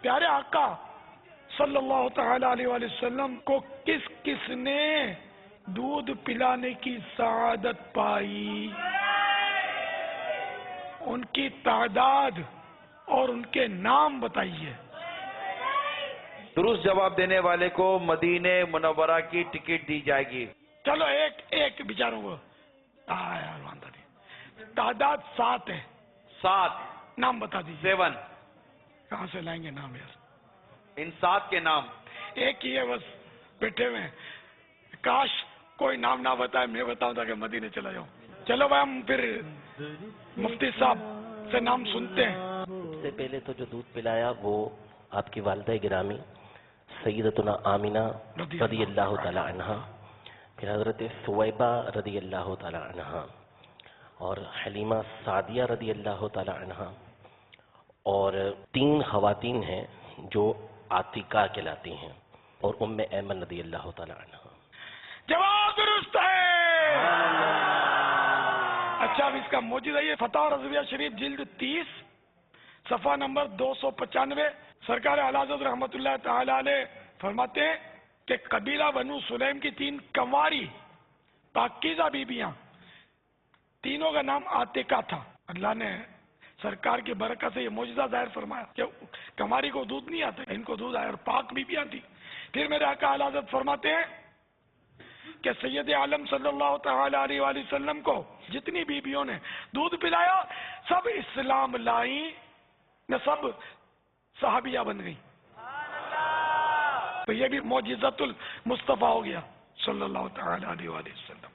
پیارے آقا صلی اللہ تعالی علیہ وآلہ وسلم کو کس کس نے دودھ پلانے کی سعادت پائی؟ ان کی تعداد اور ان کے نام بتائیے۔ درست جواب دینے والے کو مدینہ منورہ کی ٹکٹ دی جائے گی۔ چلو ایک بیچاروں کو یار واندہ نہیں، تعداد 7 ہے۔ 7 نام بتا دیجیے۔ 7 کہاں سے لائیں گے نام یار؟ ان 7 کے نام ایک ہی ہے بس بیٹھے ہوئے ہیں۔ کاش کوئی نام نہ بتائے، میں بتاؤں تاکہ مدینے چلا جاؤں۔ چلو بھائی ہم پھر مفتی صاحب سے نام سنتے ہیں۔ سب سے پہلے تو جو دودھ پلایا وہ آپ کی والدہ گرامی سیدتنا آمینہ رضی اللہ تعالی عنہ، پھر حضرت ثویبہ رضی اللہ تعالی عنہ، اور حلیمہ سعدیہ رضی اللہ تعالی عنہ، اور 3 خواتین ہیں جو عاتقہ کہلاتی ہیں، اور ام ایمن رضی اللہ تعالی عنہ۔ جواب درست ہے۔ اچھا اب اس کا موجودہ یہ فتح رضویہ شریف جلد 30 صفحہ نمبر 295، سرکار اعلی حضرت رحمت اللہ تعالی علیہ فرماتے ہیں کہ قبیلہ بنو سلیم کی 3 کنواری پاکیزہ بیبیاں، تینوں کا نام عاتقہ تھا۔ اللہ نے سرکار کی برکت سے یہ معجزہ ظاہر فرمایا کہ کنواری کو دودھ نہیں آتا، ان کو دودھ آیا، اور پاک بیبیاں تھی۔ پھر میرے آقا اعلی حضرت فرماتے ہیں کہ سید عالم صلی اللہ تعالی علیہ وآلہ وسلم کو جتنی بیبیوں نے دودھ پلایا سب اسلام لائیں، میں سب صحابیہ بن گئی۔ تو یہ بھی معجزۃ المصطفیٰ ہو گیا صلی اللہ تعالی علیہ وآلہ وسلم۔